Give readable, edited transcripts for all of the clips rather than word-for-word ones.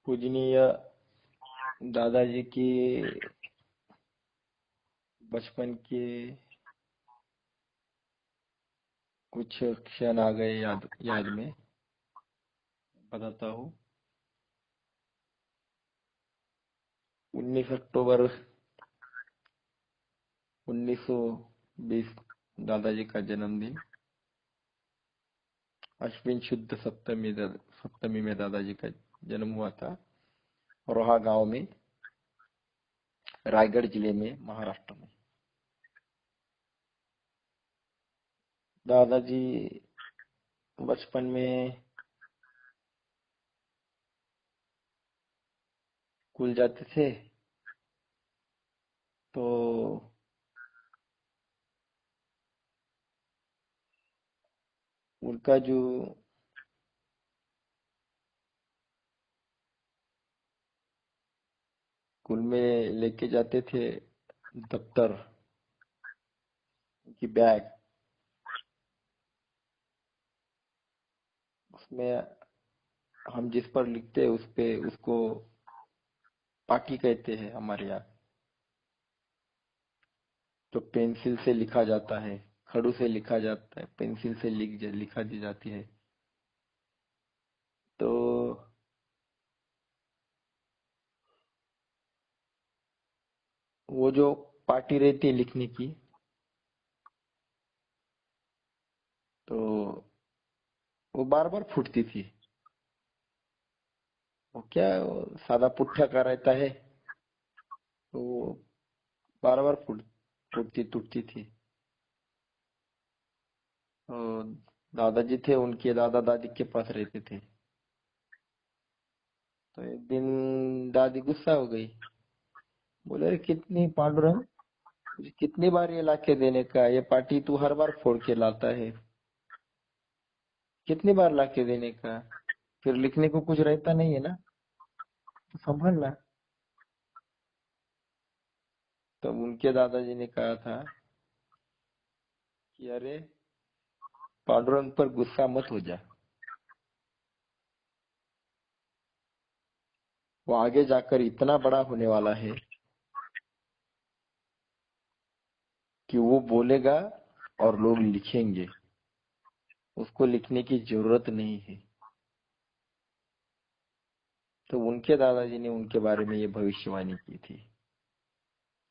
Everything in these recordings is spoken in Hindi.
पूजनीय दादाजी की बचपन के कुछ क्षण आ गए याद याद में बताता हूँ। 19 अक्टूबर 1920 दादाजी का जन्मदिन। अश्विन शुद्ध सप्तमी में दादाजी का जन्म हुआ था। रोहा गांव में, रायगढ़ जिले में, महाराष्ट्र में। दादाजी बचपन में स्कूल जाते थे तो उनका जो स्कूल में लेके जाते थे दफ्तर की बैग, उसमें हम जिस पर लिखते हैं उस पे उसको पाटी कहते हैं हमारे यहाँ। तो पेंसिल से लिखा जाता है, खड़ू से लिखा जाता है, पेंसिल से लिखा दी जाती है। तो वो जो पाटी रहती है लिखने की, तो वो बार बार फूटती थी। वो क्या, वो सादा पुट्ठा का रहता है, तो वो बार बार फूटती टूटती थी। तो दादाजी थे, उनके दादा दादी के पास रहते थे। तो एक दिन दादी गुस्सा हो गई। बोले, "अरे कितनी पांडुरंग, तुझे कितनी बार ये लाके देने का, ये पार्टी तू हर बार फोड़ के लाता है, कितनी बार लाके देने का, फिर लिखने को कुछ रहता नहीं है ना, तो संभलना।" तो उनके दादाजी ने कहा था कि अरे पांडुरंग पर गुस्सा मत हो जा, वो आगे जाकर इतना बड़ा होने वाला है कि वो बोलेगा और लोग लिखेंगे, उसको लिखने की जरूरत नहीं है। तो उनके दादाजी ने उनके बारे में ये भविष्यवाणी की थी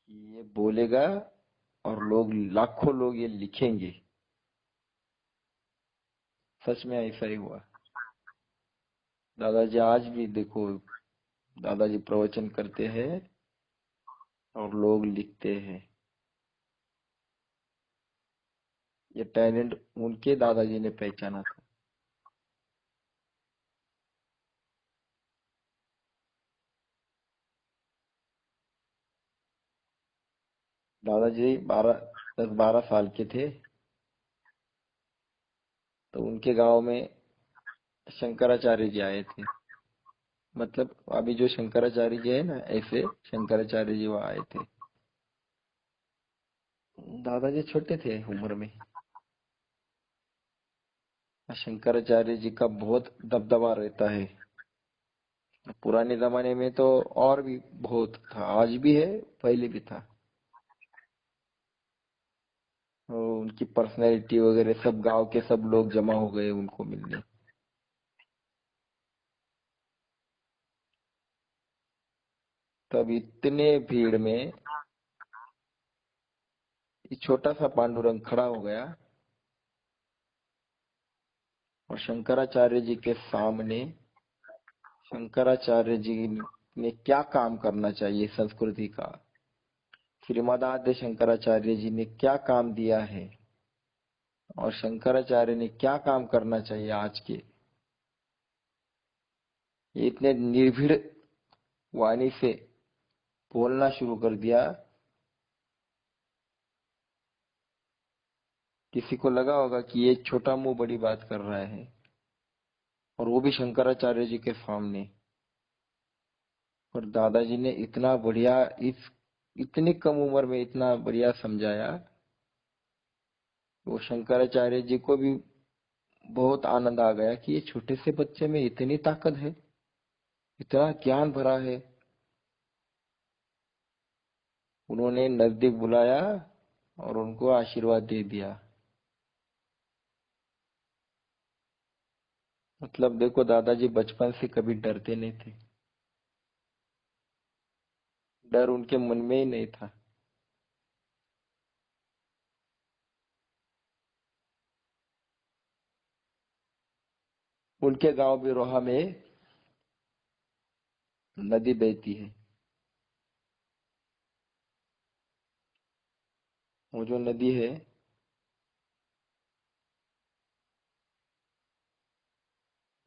कि ये बोलेगा और लोग, लाखों लोग ये लिखेंगे। सच में ऐसा ही हुआ। दादाजी आज भी देखो, दादाजी प्रवचन करते हैं और लोग लिखते हैं। ये टैलेंट उनके दादाजी ने पहचाना था। दादाजी 10-12 साल के थे तो उनके गांव में शंकराचार्य जी आए थे। मतलब अभी जो शंकराचार्य जी है ना, ऐसे शंकराचार्य जी वहाँ आए थे। दादाजी छोटे थे उम्र में। शंकराचार्य जी का बहुत दबदबा रहता है। पुराने जमाने में तो और भी बहुत था, आज भी है, पहले भी था। उनकी पर्सनैलिटी वगैरह, सब गांव के सब लोग जमा हो गए उनको मिलने। तब इतने भीड़ में ये छोटा सा पांडुरंग खड़ा हो गया और शंकराचार्य जी के सामने शंकराचार्य जी ने क्या काम करना चाहिए संस्कृति का, श्रीमदाद्य शंकराचार्य जी ने क्या काम दिया है और शंकराचार्य ने क्या काम करना चाहिए आज के, ये इतने निर्भीड़ वाणी से बोलना शुरू कर दिया। किसी को लगा होगा कि ये छोटा मुंह बड़ी बात कर रहा है, और वो भी शंकराचार्य जी के सामने। और दादाजी ने इतना बढ़िया, इस इतनी कम उम्र में इतना बढ़िया समझाया, वो शंकराचार्य जी को भी बहुत आनंद आ गया कि ये छोटे से बच्चे में इतनी ताकत है। इतना ज्ञान भरा है। उन्होंने नजदीक बुलाया और उनको आशीर्वाद दे दिया। मतलब देखो, दादाजी बचपन से कभी डरते नहीं थे। डर उनके मन में ही नहीं था। उनके गांव बिरोहा में नदी बहती है। वो जो नदी है,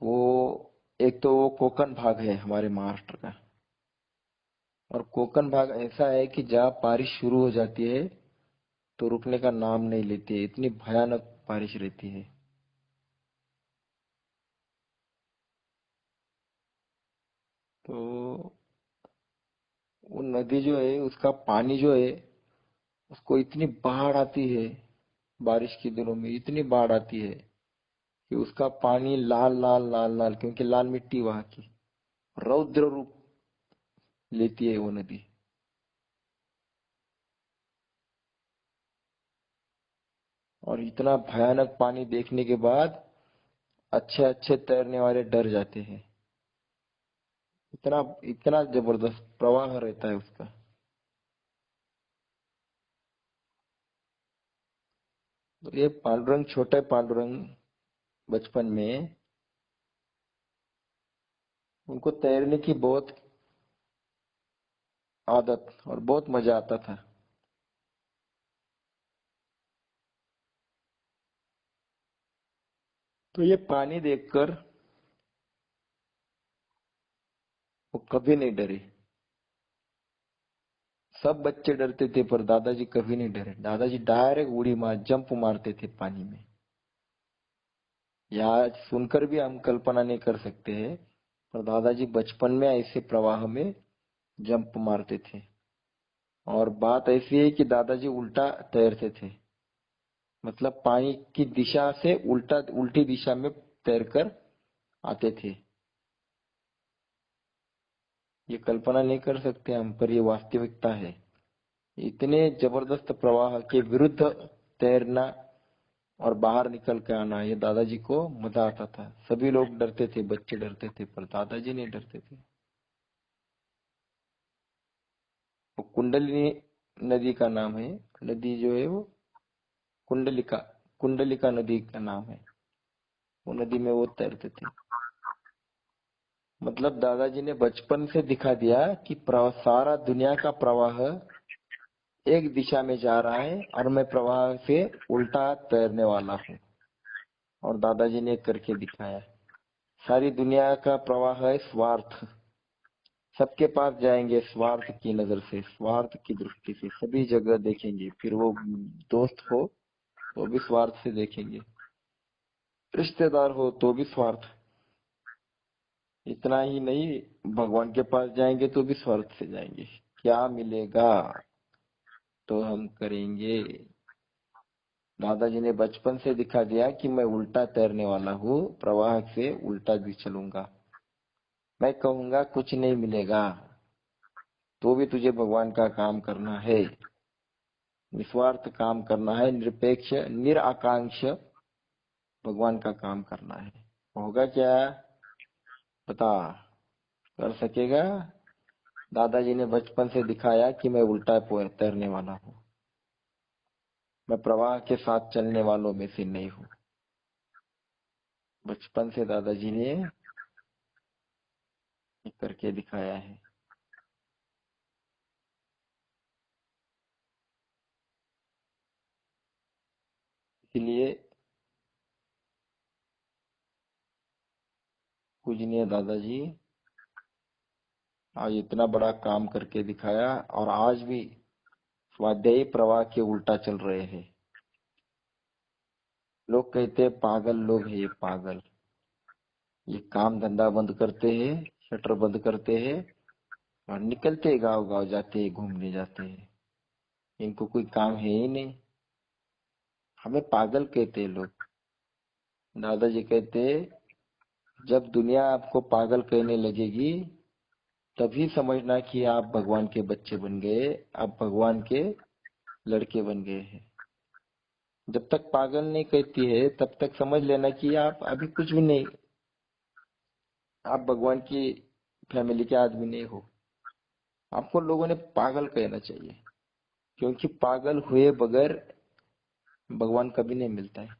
वो एक तो वो कोकण भाग है हमारे महाराष्ट्र का। और कोकण भाग ऐसा है कि जहाँ बारिश शुरू हो जाती है तो रुकने का नाम नहीं लेती है, इतनी भयानक बारिश रहती है। तो वो नदी जो है, उसका पानी जो है, उसको इतनी बाढ़ आती है। बारिश के दिनों में इतनी बाढ़ आती है कि उसका पानी लाल लाल लाल लाल, क्योंकि लाल मिट्टी वहां की, रौद्र रूप लेती है वो नदी। और इतना भयानक पानी देखने के बाद अच्छे अच्छे तैरने वाले डर जाते हैं। इतना इतना जबरदस्त प्रवाह रहता है उसका। तो ये पांडुरंग, छोटे पांडुरंग, बचपन में उनको तैरने की बहुत आदत और बहुत मजा आता था। तो ये पानी देखकर वो कभी नहीं डरे। सब बच्चे डरते थे पर दादाजी कभी नहीं डरे। दादाजी डायरेक्ट उड़ी मार, जंप मारते थे पानी में। या सुनकर भी हम कल्पना नहीं कर सकते हैं, पर दादाजी बचपन में ऐसे प्रवाह में जंप मारते थे। और बात ऐसी है कि दादाजी उल्टा तैरते थे। मतलब पानी की दिशा से उल्टा, उल्टी दिशा में तैरकर आते थे। ये कल्पना नहीं कर सकते हम, पर ये वास्तविकता है। इतने जबरदस्त प्रवाह के विरुद्ध तैरना और बाहर निकल के आना, ये दादाजी को मजा आता था। सभी लोग डरते थे, बच्चे डरते थे, पर दादाजी नहीं डरते थे। वो कुंडलिनी नदी का नाम है। नदी जो है वो कुंडलिका, कुंडलिका नदी का नाम है। वो नदी में वो तैरते थे। मतलब दादाजी ने बचपन से दिखा दिया कि सारा दुनिया का प्रवाह एक दिशा में जा रहा है और मैं प्रवाह से उल्टा तैरने वाला हूँ। और दादाजी ने करके दिखाया। सारी दुनिया का प्रवाह है स्वार्थ। सबके पास जाएंगे स्वार्थ की नजर से, स्वार्थ की दृष्टि से सभी जगह देखेंगे। फिर वो दोस्त हो तो भी स्वार्थ से देखेंगे, रिश्तेदार हो तो भी स्वार्थ। इतना ही नहीं, भगवान के पास जाएंगे तो भी स्वार्थ से जाएंगे। क्या मिलेगा तो हम करेंगे। दादाजी ने बचपन से दिखा दिया कि मैं उल्टा तैरने वाला हूँ, प्रवाह से उल्टा भी चलूंगा। मैं कहूंगा कुछ नहीं मिलेगा तो भी तुझे भगवान का काम करना है, निस्वार्थ काम करना है, निरपेक्ष निराकांक्ष भगवान का काम करना है। होगा क्या, बता, कर सकेगा। दादाजी ने बचपन से दिखाया कि मैं उल्टा तैरने वाला हूँ। मैं प्रवाह के साथ चलने वालों में से नहीं हूँ। बचपन से दादाजी ने ये करके दिखाया है। इसलिए पूजनीय दादाजी आज इतना बड़ा काम करके दिखाया, और आज भी स्वाध्यायी प्रवाह के उल्टा चल रहे हैं। लोग कहते हैं पागल लोग हैं ये, पागल। ये काम धंधा बंद करते हैं, शटर बंद करते हैं और निकलते गांव गांव जाते हैं, घूमने जाते हैं। इनको कोई काम है ही नहीं। हमें पागल कहते हैं लोग। दादाजी कहते, जब दुनिया आपको पागल कहने लगेगी तभी समझना कि आप भगवान के बच्चे बन गए, आप भगवान के लड़के बन गए हैं। जब तक पागल नहीं कहती है तब तक समझ लेना कि आप अभी कुछ भी नहीं, आप भगवान की फैमिली के आदमी नहीं हो। आपको लोगों ने पागल कहना चाहिए, क्योंकि पागल हुए बगैर भगवान कभी नहीं मिलता है।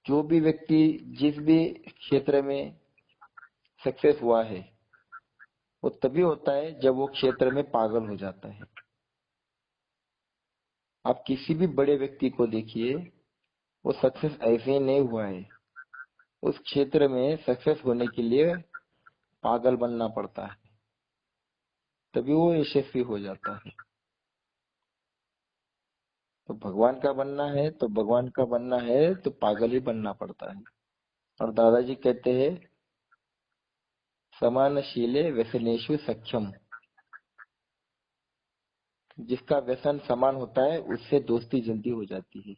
जो भी व्यक्ति जिस भी क्षेत्र में सक्सेस हुआ है वो तभी होता है जब वो क्षेत्र में पागल हो जाता है। आप किसी भी बड़े व्यक्ति को देखिए, वो सक्सेस ऐसे ही नहीं हुआ है। उस क्षेत्र में सक्सेस होने के लिए पागल बनना पड़ता है, तभी वो यशस्वी हो जाता है। तो भगवान का बनना है तो भगवान का बनना है तो पागल ही बनना पड़ता है। और दादाजी कहते हैं, समानशीले व्यसनेषु सख्यम। जिसका व्यसन समान होता है उससे दोस्ती जल्दी हो जाती है।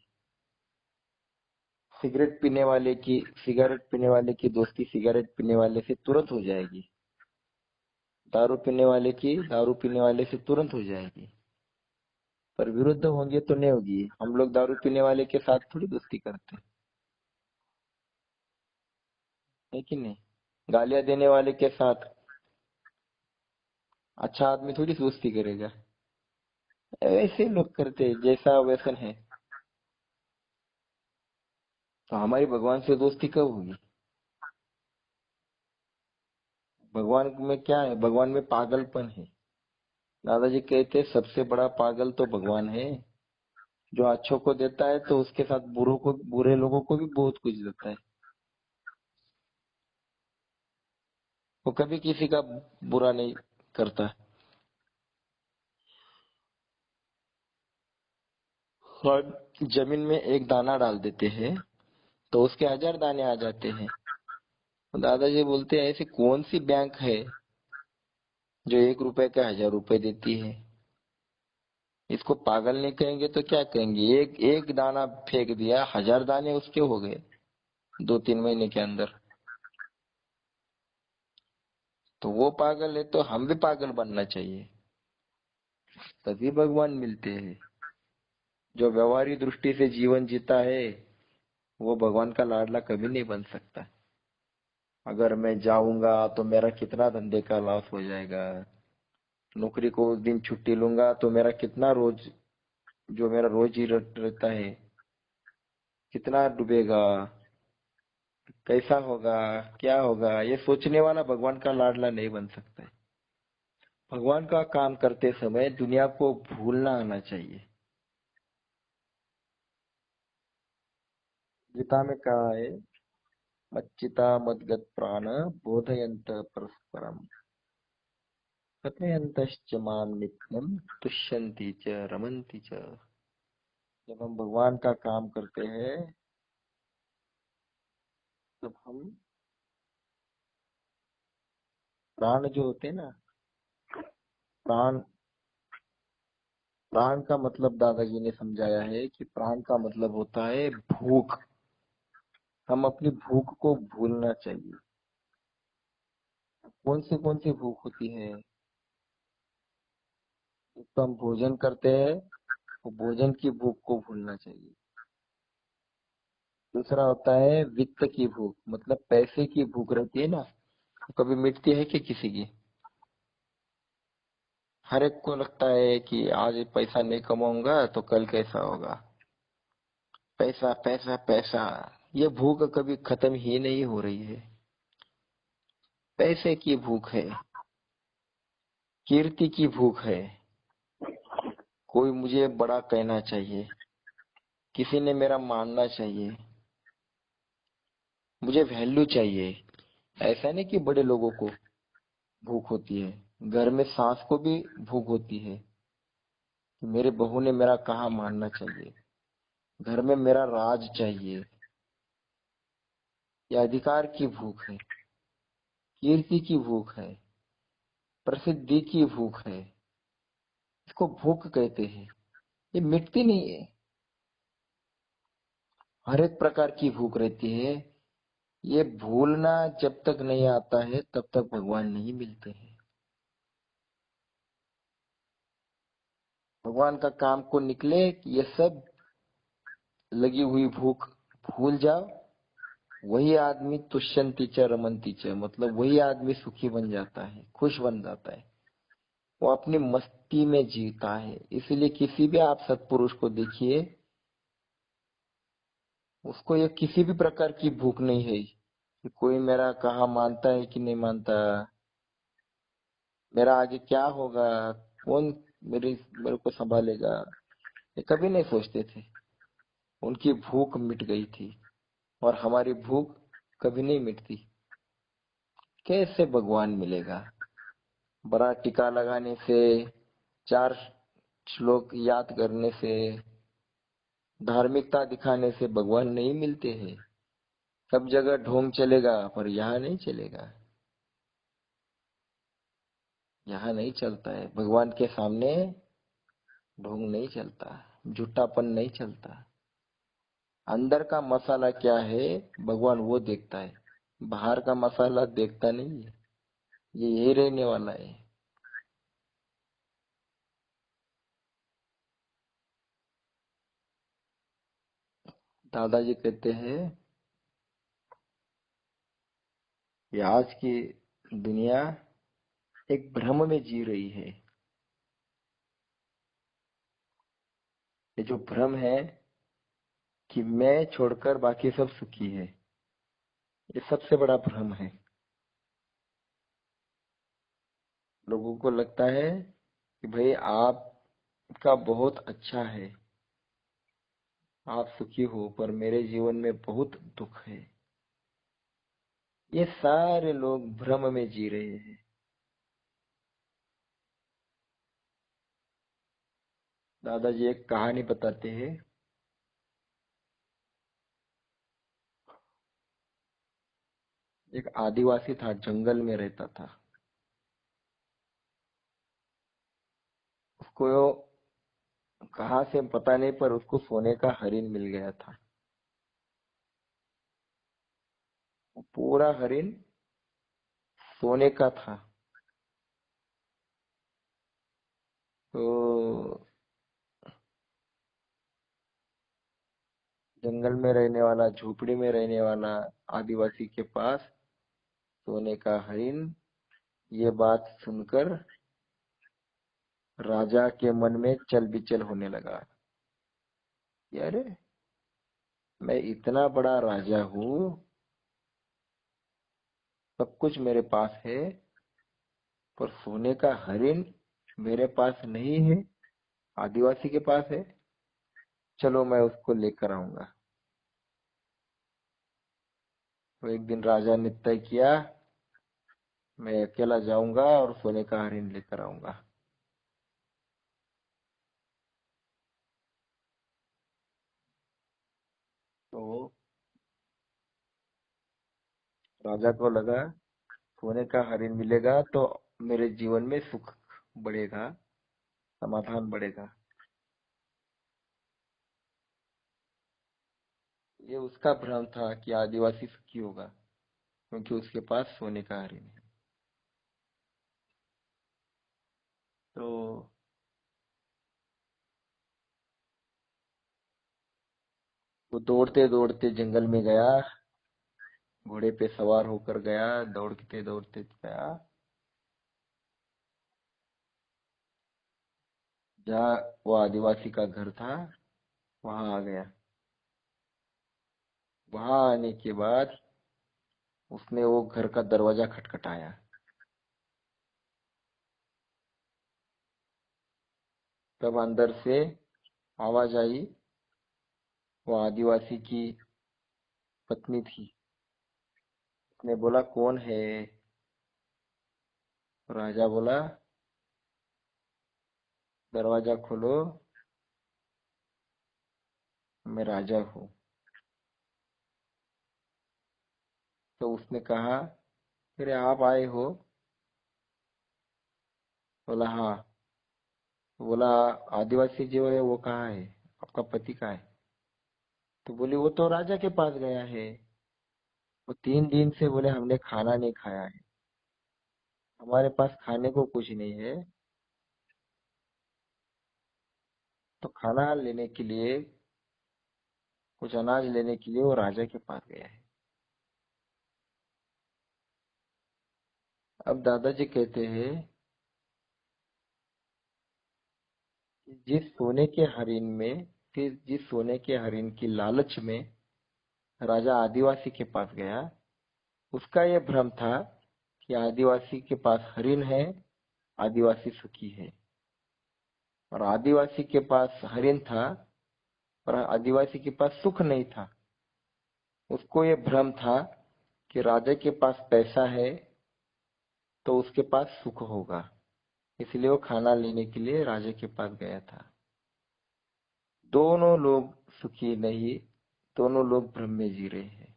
सिगरेट पीने वाले की दोस्ती सिगरेट पीने वाले से तुरंत हो जाएगी। दारू पीने वाले की दारू पीने वाले से तुरंत हो जाएगी। पर विरुद्ध होंगे तो नहीं होगी। हम लोग दारू पीने वाले के साथ थोड़ी दोस्ती करते हैं, है कि नहीं? गालियां देने वाले के साथ अच्छा आदमी थोड़ी दोस्ती करेगा। ऐसे लोग करते हैं, जैसा व्यसन है। तो हमारी भगवान से दोस्ती कब होगी? भगवान में क्या है? भगवान में पागलपन है। दादाजी कहते हैं, सबसे बड़ा पागल तो भगवान है। जो अच्छों को देता है तो उसके साथ बुरे लोगों को भी बहुत कुछ देता है। वो कभी किसी का बुरा नहीं करता। और जमीन में एक दाना डाल देते हैं तो उसके 1000 दाने आ जाते हैं। तो दादाजी बोलते हैं, ऐसी कौन सी बैंक है जो 1 रुपए का 1000 रुपए देती है? इसको पागल नहीं कहेंगे तो क्या कहेंगे? एक एक दाना फेंक दिया, 1000 दाने उसके हो गए 2-3 महीने के अंदर। तो वो पागल है तो हम भी पागल बनना चाहिए, तभी भगवान मिलते हैं। जो व्यवहारिक दृष्टि से जीवन जीता है वो भगवान का लाडला कभी नहीं बन सकता। अगर मैं जाऊंगा तो मेरा कितना धंधे का लॉस हो जाएगा। नौकरी को उस दिन छुट्टी लूंगा तो मेरा कितना रोज, जो मेरा रोज ही रहता है, कितना डूबेगा, कैसा होगा, क्या होगा, ये सोचने वाला भगवान का लाडला नहीं बन सकता है। भगवान का काम करते समय दुनिया को भूलना आना चाहिए। गीता में कहा है, मच्चिता मद्गत प्राण बोधयंत परस्परम कथयंतश्च माम नित्यम तुष्यन्ति च रमन्ति च। जब हम भगवान का काम करते हैं तब हम प्राण जो होते हैं ना, प्राण प्राण का मतलब दादाजी ने समझाया है कि प्राण का मतलब होता है भूख। हम अपनी भूख को भूलना चाहिए। कौन सी भूख होती है? एक तो हम भोजन करते हैं, तो भोजन की भूख को भूलना चाहिए। दूसरा होता है वित्त की भूख, मतलब पैसे की भूख रहती है ना, वो कभी मिटती है कि किसी की? हर एक को लगता है कि आज पैसा नहीं कमाऊंगा तो कल कैसा होगा। पैसा पैसा पैसा, ये भूख कभी खत्म ही नहीं हो रही है। पैसे की भूख है, कीर्ति की भूख है। कोई मुझे बड़ा कहना चाहिए, किसी ने मेरा मानना चाहिए, मुझे वैल्यू चाहिए। ऐसा नहीं कि बड़े लोगों को भूख होती है, घर में सास को भी भूख होती है कि मेरे बहू ने मेरा कहा मानना चाहिए, घर में मेरा राज चाहिए। यह अधिकार की भूख है, कीर्ति की भूख है, प्रसिद्धि की भूख है। इसको भूख कहते हैं। ये मिटती नहीं है। हर एक प्रकार की भूख रहती है। ये भूलना जब तक नहीं आता है तब तक भगवान नहीं मिलते हैं। भगवान का काम को निकले कि ये सब लगी हुई भूख भूल जाओ। वही आदमी तुष्यंति च रमंती च, मतलब वही आदमी सुखी बन जाता है, खुश बन जाता है। वो अपनी मस्ती में जीता है। इसीलिए किसी भी आप सत्पुरुष को देखिए, उसको ये किसी भी प्रकार की भूख नहीं है कि कोई मेरा कहा मानता है कि नहीं मानता, मेरा आगे क्या होगा, कौन मेरे को संभालेगा, ये कभी नहीं सोचते थे। उनकी भूख मिट गई थी और हमारी भूख कभी नहीं मिटती। कैसे भगवान मिलेगा? बड़ा टीका लगाने से, चार श्लोक याद करने से, धार्मिकता दिखाने से भगवान नहीं मिलते हैं। सब जगह ढोंग चलेगा पर यहाँ नहीं चलेगा। यहाँ नहीं चलता है भगवान के सामने। ढोंग नहीं चलता, झूठापन नहीं चलता। अंदर का मसाला क्या है भगवान वो देखता है, बाहर का मसाला देखता नहीं है। ये यही रहने वाला है। दादाजी कहते हैं कि आज की दुनिया एक भ्रम में जी रही है। ये जो भ्रम है कि मैं छोड़कर बाकी सब सुखी है, ये सबसे बड़ा भ्रम है। लोगों को लगता है कि भाई आपका बहुत अच्छा है, आप सुखी हो, पर मेरे जीवन में बहुत दुख है। ये सारे लोग भ्रम में जी रहे हैं। दादाजी एक कहानी बताते हैं। एक आदिवासी था, जंगल में रहता था। उसको कहाँ से पता नहीं, पर उसको सोने का हरिन मिल गया था। पूरा हरिन सोने का था। तो जंगल में रहने वाला, झोपड़ी में रहने वाला आदिवासी के पास सोने का हरिन, ये बात सुनकर राजा के मन में चल बिचल होने लगा कि अरे, मैं इतना बड़ा राजा हूँ, सब कुछ मेरे पास है, पर सोने का हरिन मेरे पास नहीं है, आदिवासी के पास है। चलो मैं उसको लेकर आऊंगा। तो एक दिन राजा ने तय किया, मैं अकेला जाऊंगा और सोने का हरिन लेकर आऊंगा। तो राजा को लगा सोने का हरिन मिलेगा तो मेरे जीवन में सुख बढ़ेगा, समाधान बढ़ेगा। ये उसका भ्रम था कि आदिवासी सुखी होगा क्योंकि उसके पास सोने का हरिन है। तो वो दौड़ते दौड़ते जंगल में गया, घोड़े पे सवार होकर गया, दौड़ते दौड़ते गया। जहाँ वो आदिवासी का घर था वहां आ गया। वहां आने के बाद उसने वो घर का दरवाजा खटखटाया। तब अंदर से आवाज आई। वो आदिवासी की पत्नी थी। उसने बोला कौन है? राजा बोला दरवाजा खोलो, मैं राजा हूँ। तो उसने कहा अरे आप आए हो? बोला हाँ। बोला आदिवासी जो है वो कहाँ है, आपका पति कहाँ है? तो बोली वो तो राजा के पास गया है। वो 3 दिन से बोले हमने खाना नहीं खाया है, हमारे पास खाने को कुछ नहीं है। तो खाना लेने के लिए, कुछ अनाज लेने के लिए वो राजा के पास गया है। अब दादाजी कहते हैं कि जिस सोने के हरिन की लालच में राजा आदिवासी के पास गया, उसका ये भ्रम था कि आदिवासी के पास हरिन है, आदिवासी सुखी है। और आदिवासी के पास हरिन था, पर आदिवासी के पास सुख नहीं था। उसको ये भ्रम था कि राजा के पास पैसा है तो उसके पास सुख होगा, इसलिए वो खाना लेने के लिए राजा के पास गया था। दोनों लोग सुखी नहीं, दोनों लोग भ्रम में जी रहे हैं।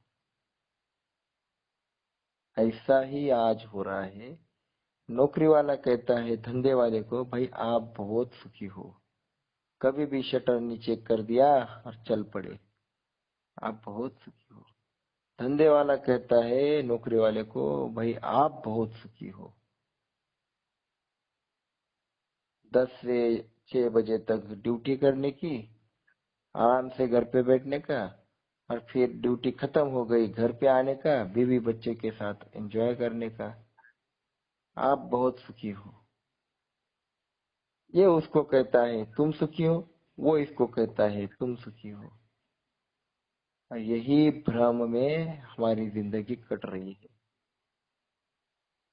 ऐसा ही आज हो रहा है। नौकरी वाला कहता है धंधे वाले को, भाई आप बहुत सुखी हो, कभी भी शटर नीचे कर दिया और चल पड़े, आप बहुत सुखी हो। धंधे वाला कहता है नौकरी वाले को, भाई आप बहुत सुखी हो, 10 से 6 बजे तक ड्यूटी करने की, आराम से घर पे बैठने का, और फिर ड्यूटी खत्म हो गई घर पे आने का, बीवी बच्चे के साथ एंजॉय करने का, आप बहुत सुखी हो। ये उसको कहता है तुम सुखी हो, वो इसको कहता है तुम सुखी हो। और यही भ्रम में हमारी जिंदगी कट रही है।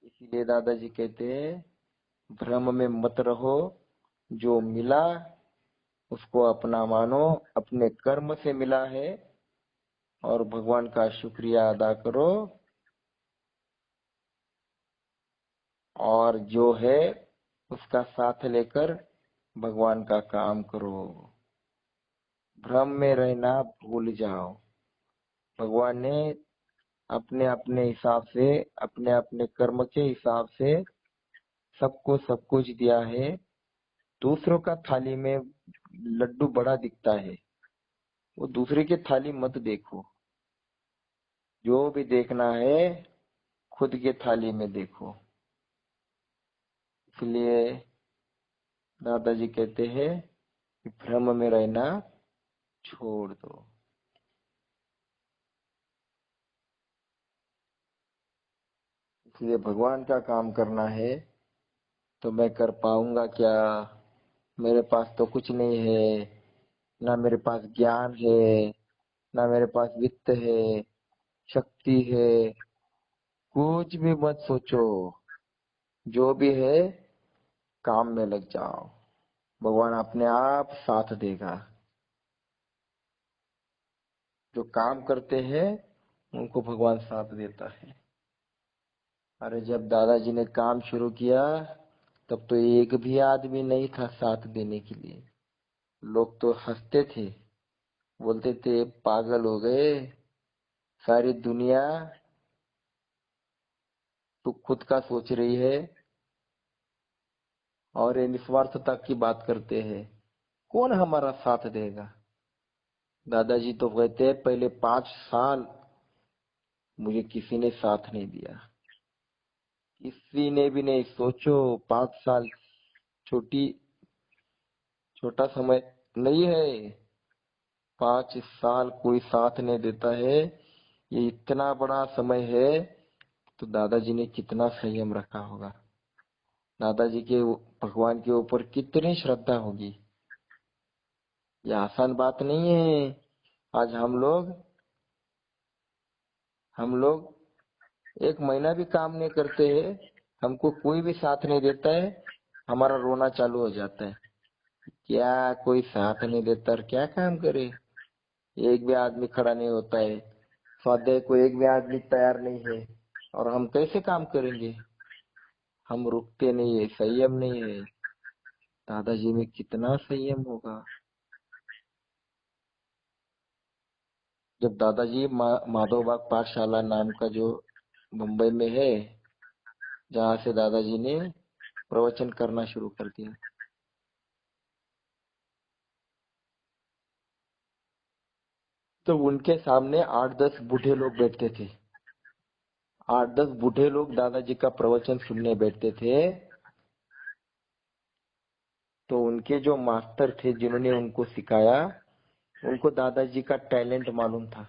इसीलिए दादाजी कहते हैं भ्रम में मत रहो, जो मिला उसको अपना मानो, अपने कर्म से मिला है, और भगवान का शुक्रिया अदा करो, और जो है उसका साथ लेकर भगवान का काम करो। भ्रम में रहना भूल जाओ। भगवान ने अपने अपने हिसाब से, अपने अपने कर्म के हिसाब से सबको सब कुछ दिया है। दूसरों का थाली में लड्डू बड़ा दिखता है, वो दूसरे की थाली मत देखो। जो भी देखना है खुद के थाली में देखो। इसलिए दादाजी कहते हैं कि भ्रम में रहना छोड़ दो। इसलिए भगवान का काम करना है तो मैं कर पाऊंगा क्या? मेरे पास तो कुछ नहीं है, ना मेरे पास ज्ञान है, ना मेरे पास वित्त है, शक्ति है। कुछ भी मत सोचो, जो भी है काम में लग जाओ, भगवान अपने आप साथ देगा। जो काम करते हैं उनको भगवान साथ देता है। अरे जब दादाजी ने काम शुरू किया तब तो एक भी आदमी नहीं था साथ देने के लिए। लोग तो हंसते थे, बोलते थे पागल हो गए, सारी दुनिया तो खुद का सोच रही है और ये निस्वार्थता की बात करते हैं, कौन हमारा साथ देगा? दादाजी तो कहते हैं पहले 5 साल मुझे किसी ने साथ नहीं दिया, किसी ने भी नहीं। सोचो 5 साल छोटी छोटा समय नहीं है। 5 साल कोई साथ नहीं देता है, ये इतना बड़ा समय है। तो दादाजी ने कितना संयम रखा होगा, दादाजी के भगवान के ऊपर कितनी श्रद्धा होगी। ये आसान बात नहीं है। आज हम लोग 1 महीना भी काम नहीं करते हैं, हमको कोई भी साथ नहीं देता है, हमारा रोना चालू हो जाता है। क्या कोई साथ नहीं देता और क्या काम करे? एक भी आदमी खड़ा नहीं होता है, स्वाध्याय को एक भी आदमी तैयार नहीं है, और हम कैसे काम करेंगे? हम रुकते नहीं है, संयम नहीं है। दादाजी में कितना संयम होगा। जब दादाजी माधव बाग पाठशाला नाम का जो मुंबई में है, जहाँ से दादाजी ने प्रवचन करना शुरू कर दिया, तो उनके सामने 8-10 बूढ़े लोग बैठते थे। 8-10 बूढ़े लोग दादाजी का प्रवचन सुनने बैठते थे, तो उनके जो मास्टर थे जिन्होंने उनको सिखाया, उनको दादाजी का टैलेंट मालूम था।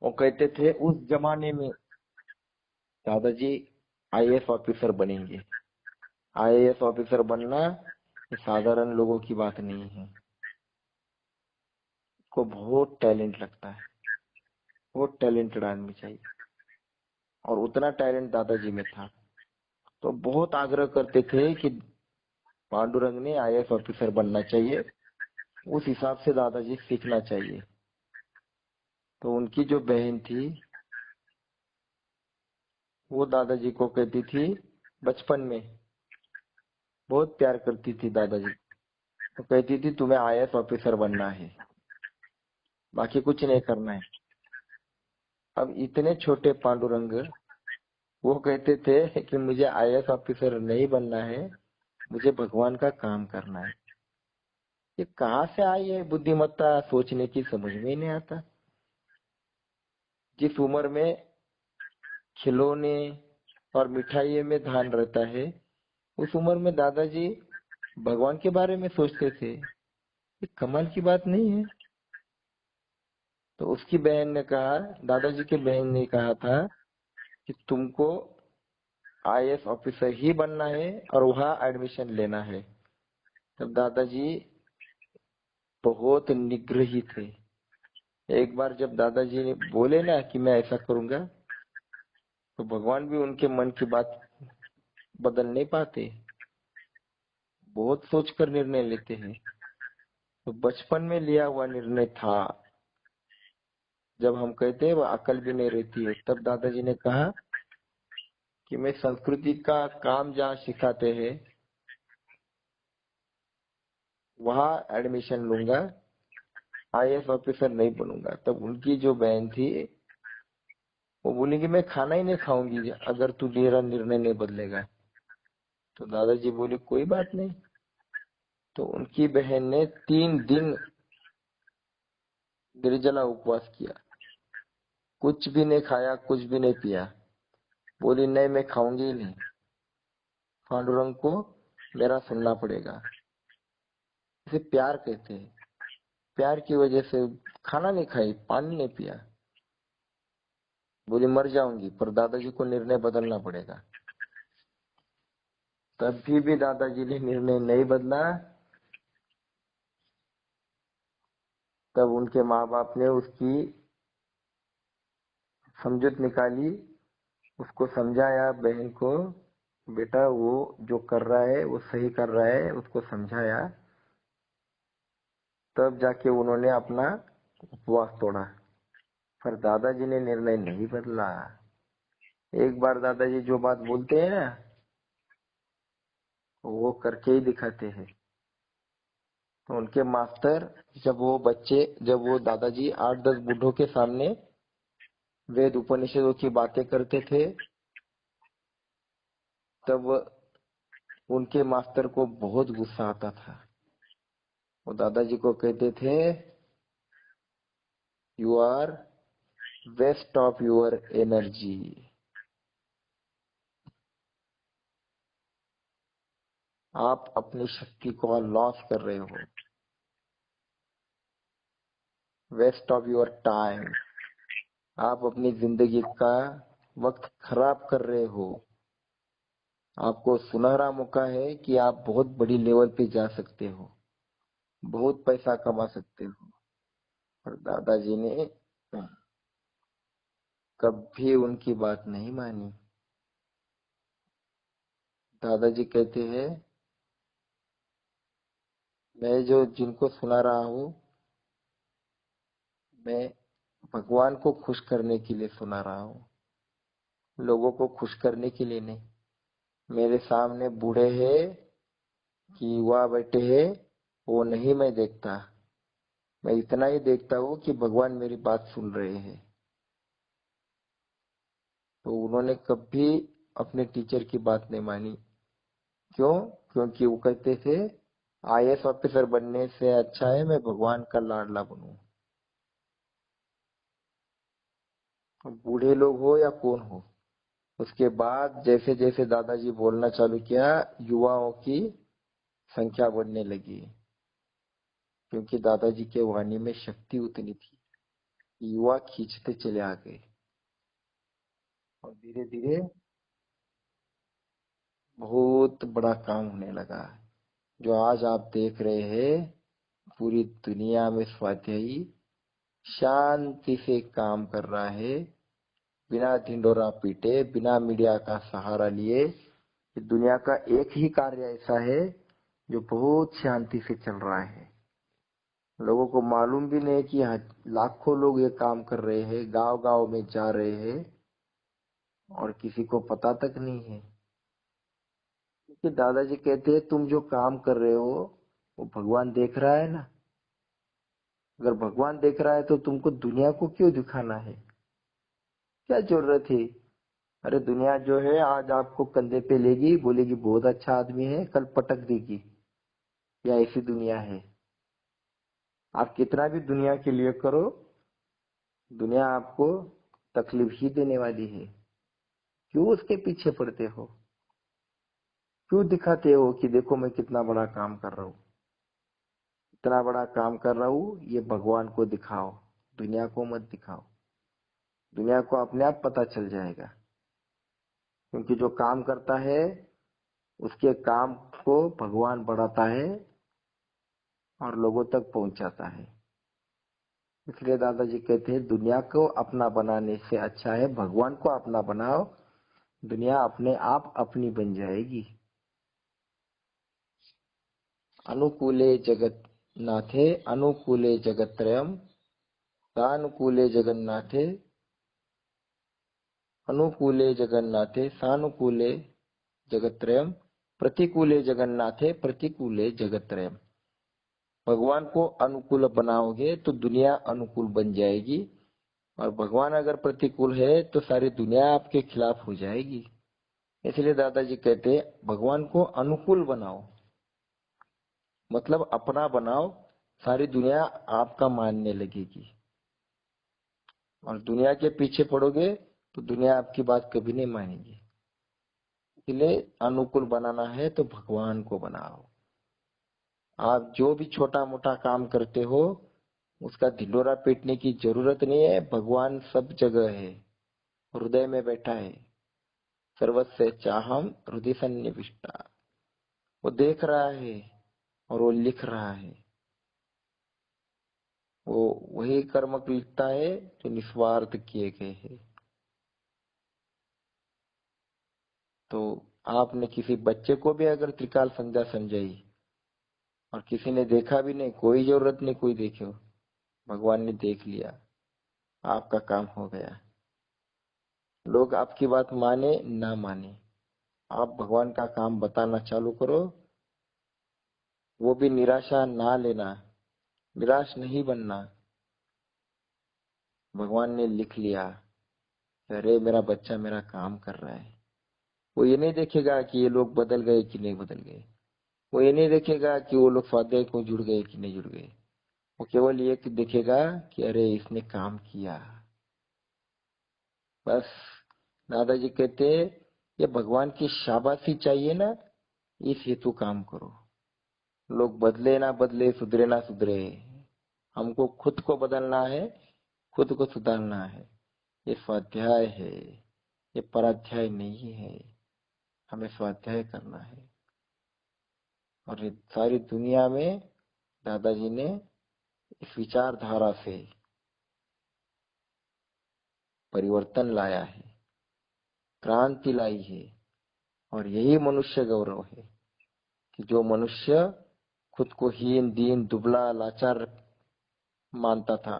वो कहते थे उस जमाने में दादाजी आईएएस ऑफिसर बनेंगे। आईएएस ऑफिसर बनना ये साधारण लोगों की बात नहीं है, को बहुत टैलेंट लगता है, बहुत टैलेंटेड आदमी चाहिए, और उतना टैलेंट दादाजी में था। तो बहुत आग्रह करते थे कि पांडुरंग ने आईएएस ऑफिसर बनना चाहिए, उस हिसाब से दादाजी सीखना चाहिए। तो उनकी जो बहन थी वो दादाजी को कहती थी, बचपन में बहुत प्यार करती थी दादाजी, तो कहती थी तुम्हें आईएएस ऑफिसर बनना है, बाकी कुछ नहीं करना है। अब इतने छोटे पांडुरंग वो कहते थे कि मुझे आईएएस ऑफिसर नहीं बनना है, मुझे भगवान का काम करना है। ये कहाँ से आई है बुद्धिमत्ता, सोचने की समझ में ही नहीं आता। जिस उम्र में खिलौने और मिठाइयों में ध्यान रहता है, उस उम्र में दादाजी भगवान के बारे में सोचते थे, ये कमाल की बात नहीं है। तो उसकी बहन ने कहा, दादाजी की बहन ने कहा था कि तुमको आईएएस ऑफिसर ही बनना है और वहां एडमिशन लेना है। तब दादाजी बहुत निग्रही थे। एक बार जब दादाजी ने बोले ना कि मैं ऐसा करूंगा, तो भगवान भी उनके मन की बात बदल नहीं पाते, बहुत सोचकर निर्णय लेते हैं। तो बचपन में लिया हुआ निर्णय था, जब हम कहते हैं वो अकल भी नहीं रहती है, तब दादाजी ने कहा कि मैं संस्कृति का काम जहाँ सिखाते हैं वहां एडमिशन लूंगा, आईएएस ऑफिसर नहीं बनूंगा। तब उनकी जो बहन थी वो बोली कि मैं खाना ही नहीं खाऊंगी अगर तू मेरा निर्णय नहीं बदलेगा। तो दादाजी बोले कोई बात नहीं। तो उनकी बहन ने 3 दिन निर्जला उपवास किया, कुछ भी नहीं खाया, कुछ भी नहीं पिया। बोली नहीं, मैं खाऊंगी ही नहीं, पांडुरंग को मेरा सुनना पड़ेगा। इसे प्यार कहते हैं। प्यार की वजह से खाना नहीं खाई, पानी नहीं पिया, बोली मर जाऊंगी, पर दादाजी को निर्णय बदलना पड़ेगा। तभी भी दादाजी ने निर्णय नहीं बदला। तब उनके माँ बाप ने उसकी समझुत निकाली, उसको समझाया, बहन को, बेटा वो जो कर रहा है वो सही कर रहा है, उसको समझाया। तब जाके उन्होंने अपना उपवास तोड़ा, पर दादाजी ने निर्णय नहीं बदला। एक बार दादाजी जो बात बोलते हैं ना, वो करके ही दिखाते हैं। तो उनके मास्टर, जब वो दादाजी 8-10 बूढ़ों के सामने वेद उपनिषदों की बातें करते थे, तब उनके मास्टर को बहुत गुस्सा आता था। वो दादाजी को कहते थे, you are waste of your energy, आप अपनी शक्ति को लॉस कर रहे हो, वेस्ट ऑफ योर टाइम, आप अपनी जिंदगी का वक्त खराब कर रहे हो। आपको सुनहरा मौका है कि आप बहुत बड़ी लेवल पे जा सकते हो, बहुत पैसा कमा सकते हो। और दादाजी ने कभी उनकी बात नहीं मानी। दादाजी कहते हैं, मैं जो जिनको सुना रहा हूँ, मैं भगवान को खुश करने के लिए सुना रहा हूँ, लोगों को खुश करने के लिए नहीं। मेरे सामने बूढ़े हैं कि युवा बैठे हैं, वो नहीं मैं देखता, मैं इतना ही देखता हूँ कि भगवान मेरी बात सुन रहे हैं। तो उन्होंने कभी अपने टीचर की बात नहीं मानी। क्यों? क्योंकि वो कहते थे आईएएस ऑफिसर बनने से अच्छा है मैं भगवान का लाडला बनूं। बूढ़े लोग हो या कौन हो। उसके बाद जैसे जैसे दादाजी बोलना चालू किया, युवाओं की संख्या बढ़ने लगी, क्योंकि दादाजी के वाणी में शक्ति उतनी थी, युवा खींचते चले आ गए। और धीरे धीरे बहुत बड़ा काम होने लगा। जो आज आप देख रहे हैं, पूरी दुनिया में स्वाध्यायी शांति से काम कर रहा है, बिना ढिंडोरा पीटे, बिना मीडिया का सहारा लिए। दुनिया का एक ही कार्य ऐसा है जो बहुत शांति से चल रहा है। लोगों को मालूम भी नहीं कि लाखों लोग ये काम कर रहे हैं, गांव गांव में जा रहे हैं, और किसी को पता तक नहीं है। क्योंकि दादाजी कहते हैं, तुम जो काम कर रहे हो वो भगवान देख रहा है ना। अगर भगवान देख रहा है तो तुमको दुनिया को क्यों दिखाना है, क्या जरूरत है। अरे दुनिया जो है आज आपको कंधे पे लेगी, बोलेगी बहुत अच्छा आदमी है, कल पटक देगी। या ऐसी दुनिया है। आप कितना भी दुनिया के लिए करो, दुनिया आपको तकलीफ ही देने वाली है। क्यों उसके पीछे पड़ते हो, क्यों दिखाते हो कि देखो मैं कितना बड़ा काम कर रहा हूँ। इतना बड़ा काम कर रहा हूँ, ये भगवान को दिखाओ, दुनिया को मत दिखाओ। दुनिया को अपने आप पता चल जाएगा, क्योंकि जो काम करता है उसके काम को भगवान बढ़ाता है और लोगों तक पहुंचाता है। इसलिए दादाजी कहते हैं, दुनिया को अपना बनाने से अच्छा है भगवान को अपना बनाओ, दुनिया अपने आप अपनी बन जाएगी। अनुकूले जगन्नाथे अनुकूले जगत्त्रयम्, सानुकूले जगन्नाथे अनुकूले जगन्नाथे सानुकूले जगत्त्रयम्, प्रतिकूले जगन्नाथे प्रतिकूले जगत्त्रयम्। भगवान को अनुकूल बनाओगे तो दुनिया अनुकूल बन जाएगी, और भगवान अगर प्रतिकूल है तो सारी दुनिया आपके खिलाफ हो जाएगी। इसलिए दादाजी कहते हैं, भगवान को अनुकूल बनाओ, मतलब अपना बनाओ, सारी दुनिया आपका मानने लगेगी। और दुनिया के पीछे पड़ोगे तो दुनिया आपकी बात कभी नहीं मानेगी। इसलिए अनुकूल बनाना है तो भगवान को बनाओ। आप जो भी छोटा मोटा काम करते हो उसका ढिंढोरा पीटने की जरूरत नहीं है। भगवान सब जगह है, हृदय में बैठा है। सर्वस्य चाहम हृदय सन्निविष्टा। वो देख रहा है और वो लिख रहा है। वो वही कर्म लिखता है जो निस्वार्थ किए गए हैं। तो आपने किसी बच्चे को भी अगर त्रिकाल संध्या समझाई और किसी ने देखा भी नहीं, कोई जरूरत नहीं कोई देखे, भगवान ने देख लिया, आपका काम हो गया। लोग आपकी बात माने ना माने, आप भगवान का काम बताना चालू करो। वो भी निराशा ना लेना, निराश नहीं बनना। भगवान ने लिख लिया, अरे मेरा बच्चा मेरा काम कर रहा है। वो ये नहीं देखेगा कि ये लोग बदल गए कि नहीं बदल गए, वो ये नहीं देखेगा कि वो लोग स्वाध्याय को जुड़ गए कि नहीं जुड़ गए। वो केवल ये देखेगा कि अरे इसने काम किया, बस। दादाजी कहते, ये भगवान की शाबाशी चाहिए ना, इस हेतु काम करो। लोग बदले ना बदले, सुधरे ना सुधरे, हमको खुद को बदलना है, खुद को सुधारना है। ये स्वाध्याय है, ये पराध्याय नहीं है। हमें स्वाध्याय करना है। और ये सारी दुनिया में दादाजी ने इस विचारधारा से परिवर्तन लाया है, क्रांति लाई है। और यही मनुष्य गौरव है कि जो मनुष्य खुद को हीन, दीन, दुबला, लाचार मानता था,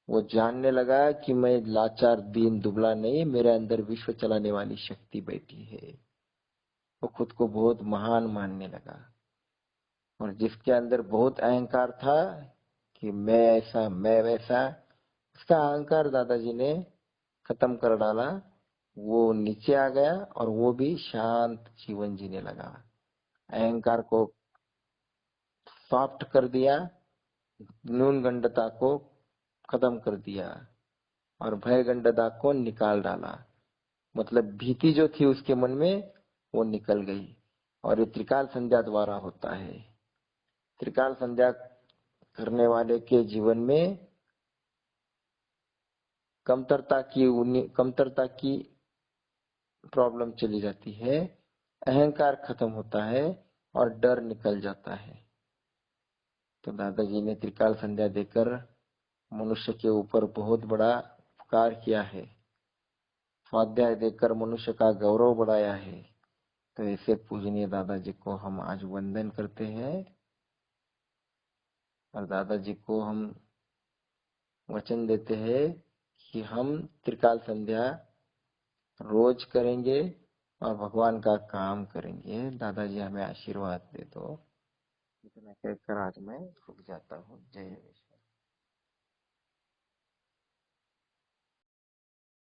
वो जानने लगा कि मैं लाचार, दीन, दुबला नहीं, मेरे अंदर विश्व चलाने वाली शक्ति बैठी है। वो खुद को बहुत महान मानने लगा। और जिसके अंदर बहुत अहंकार था कि मैं ऐसा मैं वैसा, उसका अहंकार दादाजी ने खत्म कर डाला। वो नीचे आ गया और वो भी शांत जीवन जीने लगा। अहंकार को सॉफ्ट कर दिया, न्यूनगंडता को खत्म कर दिया और भय गंडदा को निकाल डाला। मतलब भीति जो थी उसके मन में वो निकल गई। और ये त्रिकाल संध्या द्वारा होता है। त्रिकाल संध्या करने वाले के जीवन में कमतरता की प्रॉब्लम चली जाती है, अहंकार खत्म होता है और डर निकल जाता है। तो दादाजी ने त्रिकाल संध्या देकर मनुष्य के ऊपर बहुत बड़ा उपकार किया है। स्वाध्याय देकर मनुष्य का गौरव बढ़ाया है। तो ऐसे पूजनीय दादाजी को हम आज वंदन करते हैं और दादाजी को हम वचन देते हैं कि हम त्रिकाल संध्या रोज करेंगे और भगवान का काम करेंगे। दादाजी हमें आशीर्वाद दे दो। इतना कहकर आज मैं रुक जाता हूँ। जय